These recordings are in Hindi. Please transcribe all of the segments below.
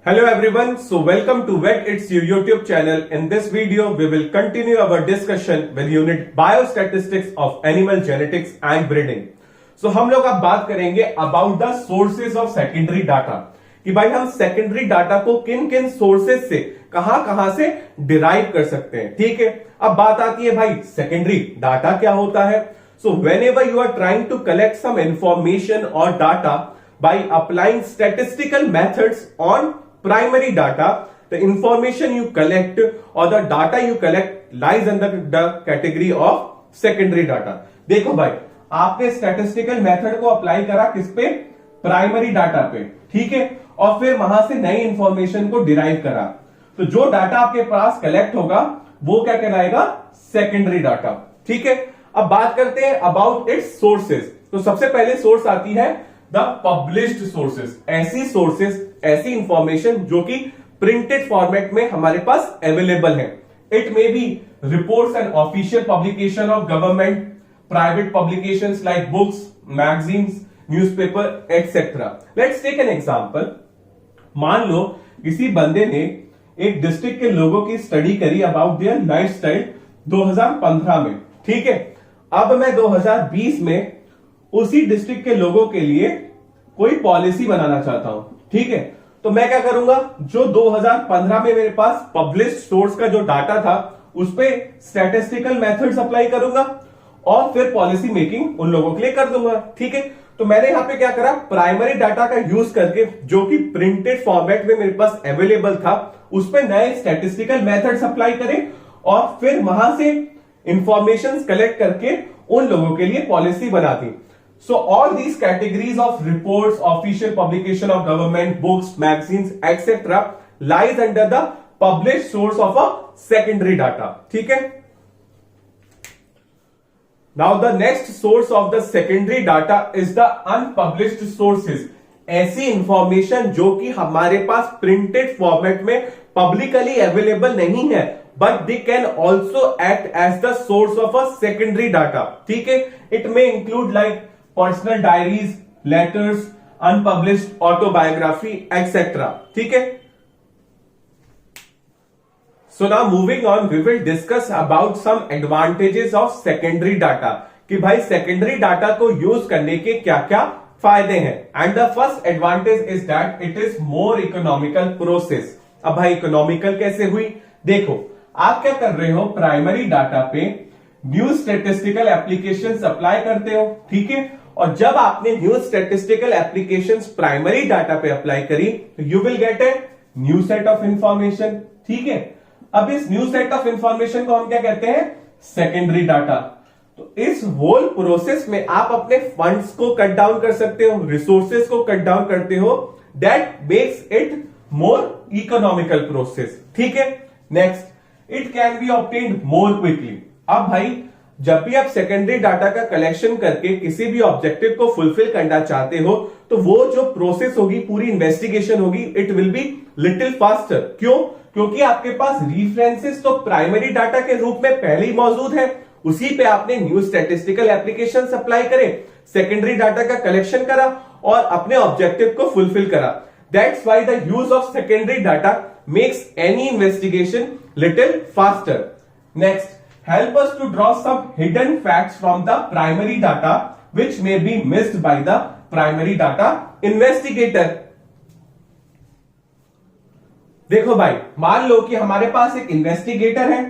Hello everyone, so welcome to Vet It's You YouTube channel. In this video, we will continue our discussion with unit Biostatistics of Animal Genetics and Breeding. So हम लोग अब बात करेंगे about the sources of secondary data कि भाई हम secondary data को किन किन sources से कहां से derive कर सकते हैं. ठीक है, अब बात आती है भाई secondary data क्या होता है. So whenever you are trying to collect some information or data by applying statistical methods on primary data, the information you collect or the data you collect lies under the category of secondary data. देखो भाई, आपने statistical method को अप्लाई करा किस पे? प्राइमरी डाटा पे, ठीक है, और फिर वहां से नई इंफॉर्मेशन को डिराइव करा. तो जो डाटा आपके पास कलेक्ट होगा वो क्या कहलाएगा? Secondary data. ठीक है, अब बात करते हैं अबाउट इट्स सोर्सेज. तो सबसे पहले सोर्स आती है द पब्लिश्ड सोर्सेज. ऐसी सोर्सेज, ऐसी इंफॉर्मेशन जो कि प्रिंटेड फॉर्मेट में हमारे पास अवेलेबल है. It may be reports and official publication of government, private publications like books, magazines, newspaper etcetera. Let's take an example. मान लो किसी बंदे ने एक डिस्ट्रिक्ट के लोगों की स्टडी करी अबाउट देयर लाइफस्टाइल 2015 में. ठीक है, अब मैं 2020 में उसी डिस्ट्रिक्ट के लोगों के लिए कोई पॉलिसी बनाना चाहता हूं. ठीक है, तो मैं क्या करूंगा? जो 2015 में मेरे पास पब्लिश्ड सोर्स का जो डाटा था उस पे स्टैटिस्टिकल मेथड्स अप्लाई करूंगा और फिर पॉलिसी मेकिंग उन लोगों के लिए कर दूंगा. ठीक है, तो मैंने यहां पे क्या करा? प्राइमरी डाटा का यूज करके जो कि प्रिंटेड फॉर्मेट में मेरे पास अवेलेबल था उस पे नए स्टैटिस्टिकल मेथड्स अप्लाई करें और फिर वहां से इंफॉर्मेशन कलेक्ट करके उन लोगों के लिए पॉलिसी बना दी. So all these categories of reports, official publication of government, books, magazines, etc. lies under the published source of a secondary data. ठीक है? Now the next source of the secondary data is the unpublished sources. ऐसी इंफॉर्मेशन जो कि हमारे पास प्रिंटेड फॉर्मेट में पब्लिकली अवेलेबल नहीं है, but they can also act as the source of a secondary data. ठीक है? It may include like personal diaries, letters, unpublished autobiography etcetera. ठीक है, so now moving on we will discuss about some advantages of secondary data कि भाई सेकेंडरी डाटा को यूज करने के क्या क्या फायदे हैं. And the first advantage is that it is more economical process. अब भाई इकोनॉमिकल कैसे हुई? देखो, आप क्या कर रहे हो? प्राइमरी डाटा पे न्यू स्टैटिस्टिकल एप्लीकेशंस अप्लाई करते हो. ठीक है, और जब आपने new statistical applications primary data पे अप्लाई करी तो you will get a new set of information. ठीक है, अब इस न्यू सेट ऑफ इंफॉर्मेशन को हम क्या कहते हैं? Secondary data. तो इस होल प्रोसेस में आप अपने फंड्स को कट डाउन कर सकते हो, रिसोर्सेज को कट डाउन करते हो. That makes it more economical process. ठीक है, next, it can be obtained more quickly. अब भाई जब भी आप सेकेंडरी डाटा का कलेक्शन करके किसी भी ऑब्जेक्टिव को फुलफिल करना चाहते हो तो वो जो प्रोसेस होगी, पूरी इन्वेस्टिगेशन होगी, it will be little faster. क्यों? क्योंकि आपके पास रेफरेंसेस तो प्राइमरी डाटा के रूप में पहले ही मौजूद है. उसी पे आपने न्यू स्टैटिस्टिकल एप्लीकेशंस अप्लाई करे, सेकेंडरी डाटा का कलेक्शन करा और अपने ऑब्जेक्टिव को फुलफिल करा. That's why the use of secondary data makes any investigation little faster. Next, help us to draw some hidden facts from the primary data which may be missed by the primary data investigator. देखो भाई, मान लो कि हमारे पास एक इन्वेस्टिगेटर है,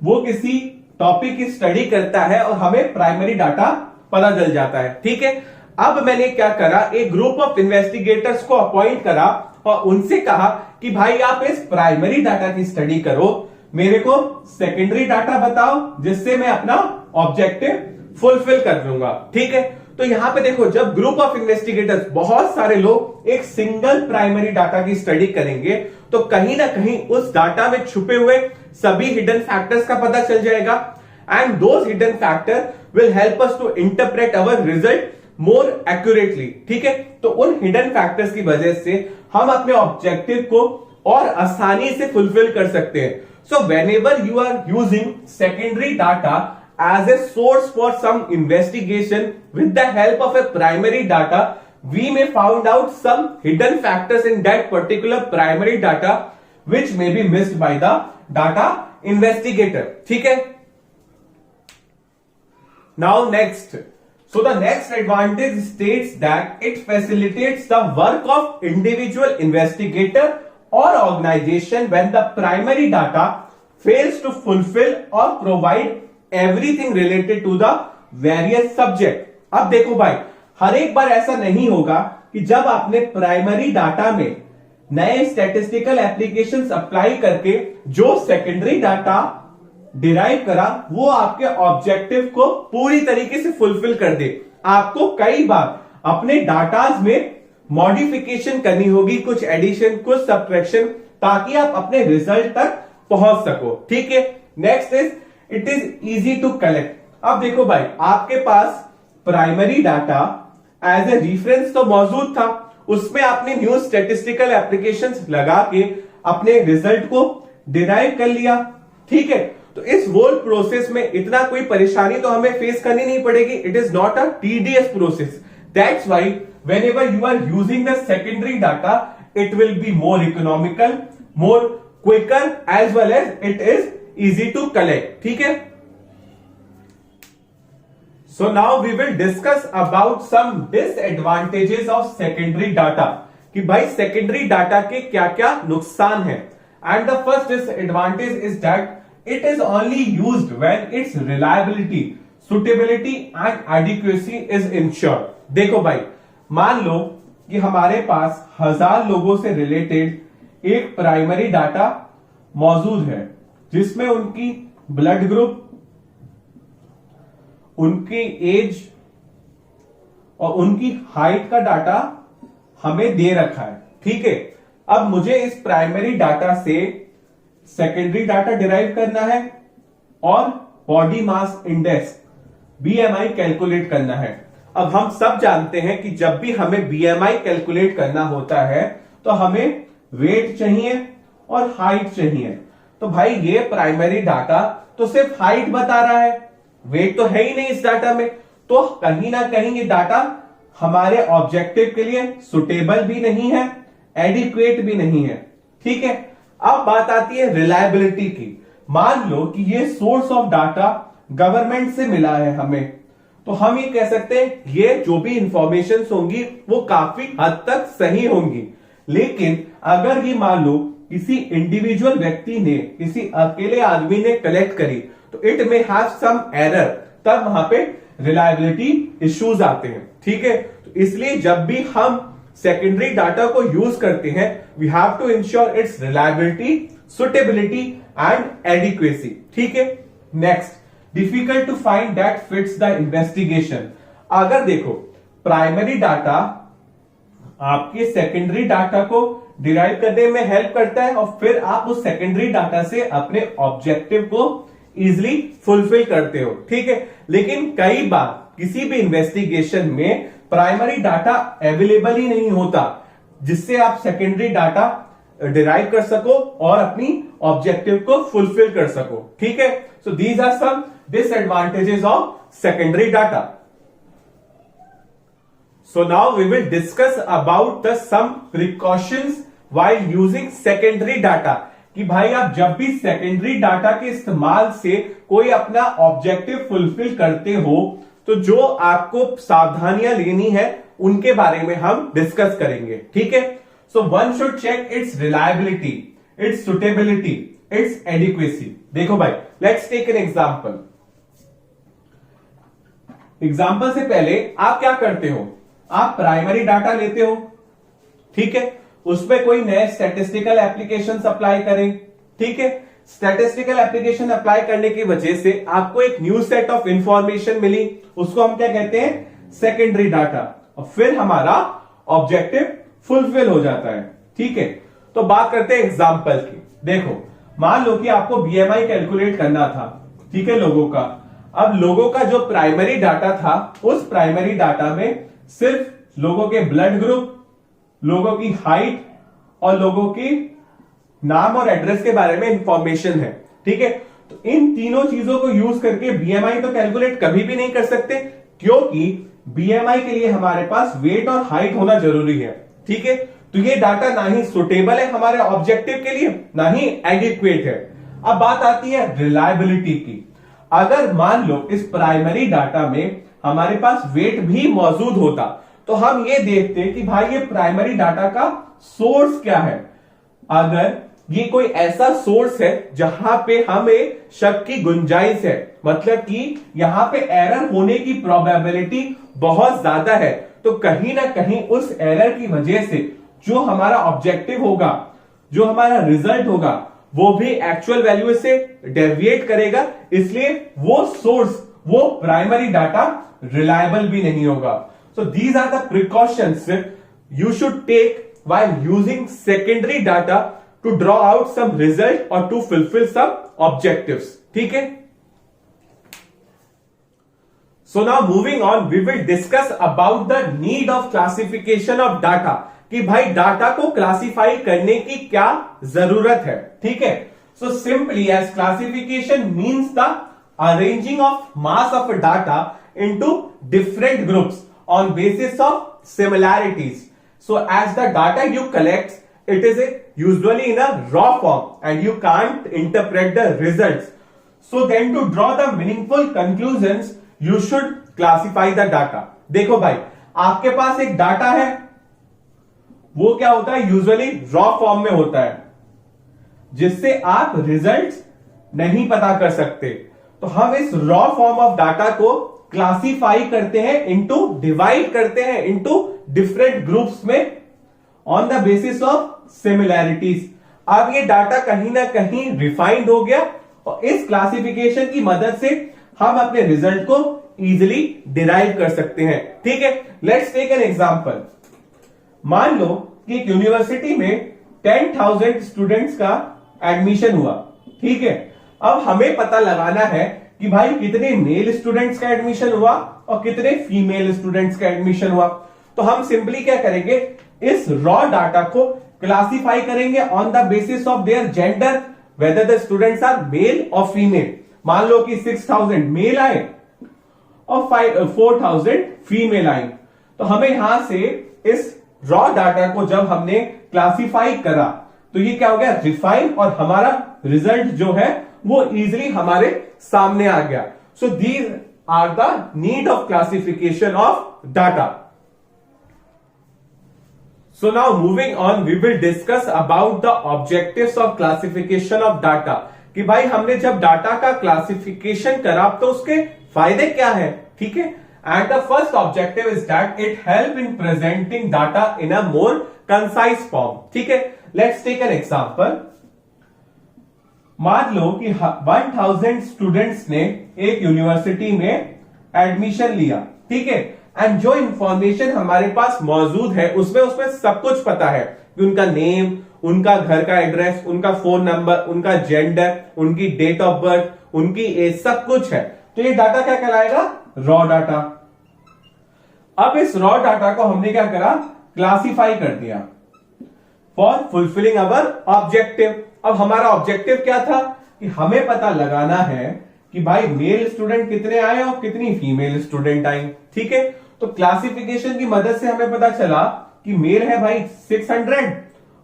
वो किसी टॉपिक की स्टडी करता है और हमें प्राइमरी डाटा पता चल जाता है. ठीक है, अब मैंने क्या करा? एक ग्रुप ऑफ इन्वेस्टिगेटर्स को अपॉइंट करा और उनसे कहा कि भाई आप इस प्राइमरी डाटा की स्टडी करो, मेरे को सेकेंडरी डाटा बताओ जिससे मैं अपना ऑब्जेक्टिव फुलफिल कर लूंगा. ठीक है, तो यहां पे देखो, जब ग्रुप ऑफ इन्वेस्टिगेटर्स, बहुत सारे लोग एक सिंगल प्राइमरी डाटा की स्टडी करेंगे तो कहीं ना कहीं उस डाटा में छुपे हुए सभी हिडन फैक्टर्स का पता चल जाएगा. And those hidden factor will help us to interpret our result more accurately. ठीक है, तो उन हिडन फैक्टर्स की वजह से हम अपने ऑब्जेक्टिव को और आसानी से फुलफिल कर सकते हैं. So whenever you are using secondary data as a source for some investigation with the help of a primary data, we may found out some hidden factors in that particular primary data which may be missed by the data investigator. ठीक है. Now next. So the next advantage states that it facilitates the work of individual investigator or organization when the primary data fails to fulfill or provide everything related to the various subject. अब देखो भाई, हर एक बार ऐसा नहीं होगा कि जब आपने प्राइमरी डाटा में नए स्टैटिस्टिकल एप्लीकेशंस अप्लाई करके जो सेकेंडरी डाटा डिराइव करा वो आपके ऑब्जेक्टिव को पूरी तरीके से फुलफिल कर दे. आपको कई बार अपने डाटाज में मॉडिफिकेशन करनी होगी, कुछ एडिशन, कुछ सब्ट्रैक्शन, ताकि आप अपने रिजल्ट तक पहुंच सको. ठीक है. Next is it is easy to collect. अब देखो भाई, आपके पास primary data as a reference तो मौजूद था, उसमें आपने न्यू स्टैटिस्टिकल एप्लीकेशंस लगा के अपने रिजल्ट को डिराइव कर लिया. ठीक है. तो इस होल प्रोसेस में इतना कोई परेशानी तो हमें फेस करनी नहीं पड़ेगी. It is not a tedious process. That's why whenever you are using the secondary data, it will be more economical, more quicker, as well as it is easy to collect. ठीक है. So now we will discuss about some disadvantages of secondary data. कि भाई secondary data के क्या क्या नुकसान हैं. And the first disadvantage is that it is only used when its reliability, suitability and adequacy is ensured. देखो भाई, मान लो कि हमारे पास 1000 लोगों से रिलेटेड एक प्राइमरी डाटा मौजूद है जिसमें उनकी ब्लड ग्रुप, उनकी एज और उनकी हाइट का डाटा हमें दे रखा है. ठीक है. अब मुझे इस प्राइमरी डाटा से सेकेंडरी डाटा डिराइव करना है और body mass index BMI calculate करना है. अब हम सब जानते हैं कि जब भी हमें बीएमआई कैलकुलेट करना होता है तो हमें वेट चाहिए और हाइट चाहिए. तो भाई ये प्राइमरी डाटा तो सिर्फ हाइट बता रहा है, वेट तो है ही नहीं इस डाटा में. तो कहीं ना कहीं ये डाटा हमारे ऑब्जेक्टिव के लिए सुटेबल भी नहीं है, एडिक्वेट भी नहीं है. ठीक है. अब बात आती है रिलायबिलिटी की. मान लो कि ये सोर्स ऑफ डाटा गवर्नमेंट से मिला है हमें, तो हम ये कह सकते हैं ये जो भी इंफॉर्मेशन होंगी वो काफी हद तक सही होंगी. लेकिन अगर ये मान लो किसी इंडिविजुअल व्यक्ति ने, किसी अकेले आदमी ने कलेक्ट करी, तो इट में हैव सम एरर, तब वहां पे रिलायबिलिटी इश्यूज आते हैं. ठीक है. तो इसलिए जब भी हम सेकेंडरी डाटा को यूज करते हैं, we have to ensure its reliability, suitability and adequacy. ठीक है. Next, difficult to find that fits the investigation. अगर देखो प्राइमरी डाटा आपके सेकेंडरी डाटा को डिराइव करने में हेल्प करता है और फिर आप उस सेकेंडरी डाटा से अपने ऑब्जेक्टिव को इजिली फुलफिल करते हो. ठीक है. लेकिन कई बार किसी भी इन्वेस्टिगेशन में प्राइमरी डाटा अवेलेबल ही नहीं होता जिससे आप सेकेंडरी डाटा डिराइव कर सको और अपनी ऑब्जेक्टिव को फुलफिल कर सको. ठीक है. So these are some disadvantages of secondary data. So now we will discuss about the some precautions while using secondary data. कि भाई आप जब भी सेकेंडरी डाटा के इस्तेमाल से कोई अपना ऑब्जेक्टिव फुलफिल करते हो तो जो आपको सावधानियां लेनी है उनके बारे में हम डिस्कस करेंगे. ठीक है. So one should check its reliability, its suitability, its adequacy. देखो भाई, let's take an example. Example से पहले आप क्या करते हो, आप प्राइमरी डाटा लेते हो. ठीक है. उसमें कोई नए स्टैटिस्टिकल एप्लीकेशन अप्लाई करें. ठीक है. स्टैटिस्टिकल एप्लीकेशन अप्लाई करने की वजह से आपको एक न्यू सेट ऑफ इंफॉर्मेशन मिली, उसको हम क्या कहते हैं, सेकेंडरी डाटा. और फिर हमारा ऑब्जेक्टिव फुलफिल हो जाता है. ठीक है. तो बात करते हैं एग्जाम्पल की. देखो, मान लो कि आपको बीएमआई कैलकुलेट करना था. ठीक है, लोगों का. अब लोगों का जो प्राइमरी डाटा था, उस प्राइमरी डाटा में सिर्फ लोगों के ब्लड ग्रुप, लोगों की हाइट और लोगों की नाम और एड्रेस के बारे में इंफॉर्मेशन है. ठीक है. तो इन तीनों चीजों को यूज करके बीएमआई तो कैलकुलेट कभी भी नहीं कर सकते, क्योंकि बीएमआई के लिए हमारे पास वेट और हाइट होना जरूरी है, ठीक है। तो ये डाटा ना ही सुटेबल है हमारे ऑब्जेक्टिव के लिए, ना ही एडिक्वेट है। अब बात आती है रिलायबिलिटी की। अगर मान लो इस प्राइमरी डाटा में हमारे पास वेट भी मौजूद होता, तो हम ये देखते कि भाई ये प्राइमरी डाटा का सोर्स क्या है। अगर ये कोई ऐसा सोर्स है जहां पे हमें शक की गुंजाइश है, मतलब कि यहां पे एरर होने की प्रोबेबिलिटी बहुत ज्यादा है, तो कहीं ना कहीं उस एरर की वजह से जो हमारा ऑब्जेक्टिव होगा, जो हमारा रिजल्ट होगा, वो भी एक्चुअल वैल्यू से डेविएट करेगा। इसलिए वो सोर्स, वो प्राइमरी डाटा रिलायबल भी नहीं होगा। So these are the precautions you should take while using secondary data to draw out some result or to fulfill some objectives, ठीक है। So now moving on, we will discuss about the need of classification of data, कि भाई डाटा को क्लासिफाई करने की क्या जरूरत है, ठीक है। So simply as classification means the arranging of mass of data into different groups on basis of similarities. So as the data you collect, it is usually in a raw form and you can't interpret the results. So then to draw the meaningful conclusions, you should classify the data. देखो भाई, आपके पास एक डाटा है, वो क्या होता है, यूजुअली रॉ फॉर्म में होता है, जिससे आप रिजल्ट्स नहीं पता कर सकते। तो हम इस रॉ फॉर्म ऑफ डाटा को क्लासिफाई करते हैं इनटू, डिवाइड करते हैं इनटू डिफरेंट ग्रुप्स में on the basis of similarities. अब ये डाटा कहीं ना कहीं रिफाइंड हो गया और इस क्लासिफिकेशन की मदद से हम अपने रिजल्ट को इजीली डिराइव कर सकते हैं, ठीक है। Let's take an example. मान लो कि एक यूनिवर्सिटी में 10,000 स्टूडेंट्स का एडमिशन हुआ, ठीक है। अब हमें पता लगाना है कि भाई कितने मेल स्टूडेंट्स का एडमिशन हुआ और कितने फीमेल स्टूडेंट्स का एडमिशन हुआ। तो हम सिंपली क्या करेंगे, इस रॉ डाटा को क्लासिफाई करेंगे on the basis of their gender, whether the students are male और फीमेल। मान लो कि 6,000 मेल आए और 4,000 फीमेल आई, तो हमें यहां से इस रॉ डाटा को जब हमने क्लासिफाई करा, तो ये क्या हो गया, रिफाइन, और हमारा रिजल्ट जो है वो इजिली हमारे सामने आ गया। So these are the need of classification of data. So now moving on, we will discuss about the objectives of classification of data, कि भाई हमने जब डाटा का क्लासिफिकेशन करा तो उसके फायदे क्या है, ठीक है। And the first objective is that it help in presenting data in a more concise form, ठीक है। Let's take an example. मान लो कि 1000 स्टूडेंट्स ने एक यूनिवर्सिटी में एडमिशन लिया, ठीक है। एंड जो इंफॉर्मेशन हमारे पास मौजूद है उसमें सब कुछ पता है कि उनका नेम, उनका घर का एड्रेस, उनका फोन नंबर, उनका जेंडर, उनकी डेट ऑफ बर्थ, उनकी एज, सब कुछ है। तो ये डाटा क्या कहलाएगा, रॉ डाटा। अब इस रॉ डाटा को हमने क्या करा, क्लासिफाई कर दिया फॉर फुलफिलिंग अवर ऑब्जेक्टिव। अब हमारा ऑब्जेक्टिव क्या था कि हमें पता लगाना है कि भाई मेल स्टूडेंट कितने आए और कितनी फीमेल स्टूडेंट आई, ठीक है। तो क्लासिफिकेशन की मदद से हमें पता चला कि मेल है भाई 600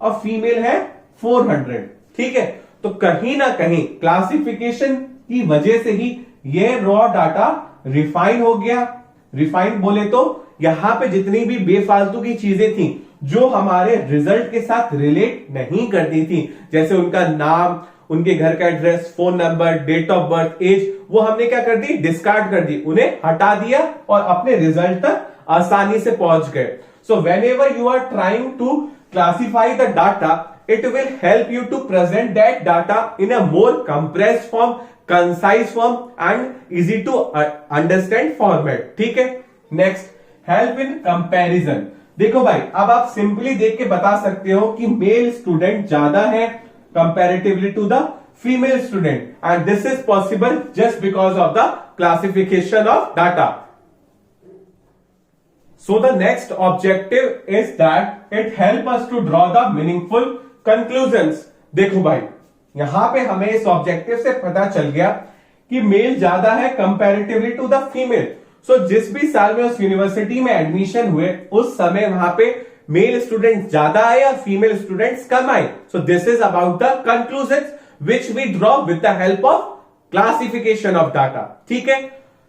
और फीमेल है 400, ठीक है। तो कहीं ना कहीं क्लासिफिकेशन की वजह से ही ये रॉ डाटा रिफाइन हो गया। रिफाइन बोले तो यहां पे जितनी भी बेफालतू की चीजें थी जो हमारे रिजल्ट के साथ रिलेट नहीं करती थी, जैसे उनका नाम, उनके घर का address, phone number, date of birth, age, वो हमने क्या कर दी, डिस्कार्ड कर दी, उन्हें हटा दिया और अपने रिजल्ट तक आसानी से पहुंच गए। So whenever you are trying to classify the data, it will help you to present that data in a more compressed form, concise form and easy to understand format, ठीक है। Next, help in comparison. देखो भाई, अब आप सिंपली देख के बता सकते हो कि मेल स्टूडेंट ज्यादा है comparatively to the female student, and this is possible just because of the classification of data. So the next objective is that it help us to draw the meaningful conclusions। देखो भाई, यहां पे हमें इस ऑब्जेक्टिव से पता चल गया कि मेल ज्यादा है कंपैरेटिवली टू द फीमेल, सो जिस भी साल में उस यूनिवर्सिटी में एडमिशन हुए उस समय वहां पे मेल स्टूडेंट्स ज्यादा आए या फीमेल स्टूडेंट्स कम आए. So this is about the conclusion which we draw with the help of classification of data. ठीक है.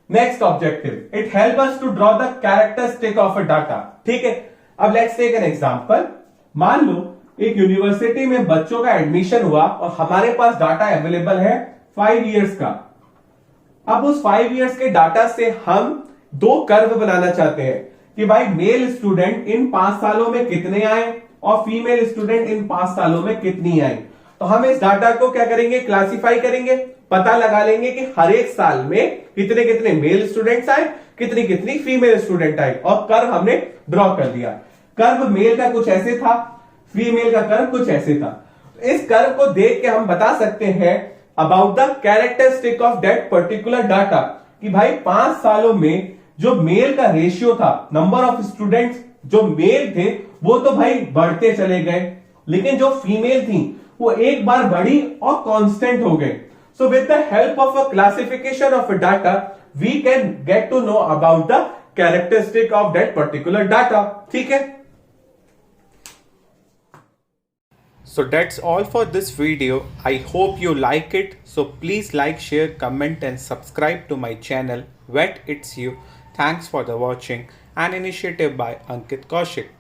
Next objective, it help us to draw the characteristic of a data. ठीक है. अब लेट्स टेक एन एग्जांपल. मान लो एक यूनिवर्सिटी में बच्चों का एडमिशन हुआ और हमारे पास डाटा अवेलेबल है 5 इयर्स का. अब उस 5 इयर्स के डाटा से हम 2 कर्व बनाना चाहते हैं कि भाई मेल स्टूडेंट इन 5 सालों में कितने आए और फीमेल स्टूडेंट इन 5 सालों में कितनी आई. तो हम इस डाटा को क्या करेंगे, क्लासिफाई करेंगे, पता लगा लेंगे कि हर एक साल में कितने कितने मेल स्टूडेंट्स आए, कितनी कितनी फीमेल स्टूडेंट आए, और कर्व हमने ड्रॉ कर दिया. कर्व मेल का कुछ ऐसे था, फीमेल का कर्व कुछ ऐसे था. इस कर्व को देख के हम बता सकते हैं about the characteristic of that particular data कि भाई 5 सालों में जो मेल का रेशियो था, नंबर ऑफ स्टूडेंट्स जो मेल थे वो तो भाई बढ़ते चले गए, लेकिन जो फीमेल थी वो एक बार बढ़ी और कांस्टेंट हो गए. So with the help of a classification of a data we can get to know about the characteristic of that particular data. ठीक है. So that's all for this video. I hope you like it. So please like, share, comment and subscribe to my channel Vet It's You. Thanks for the watching. An initiative by Ankit Kaushik.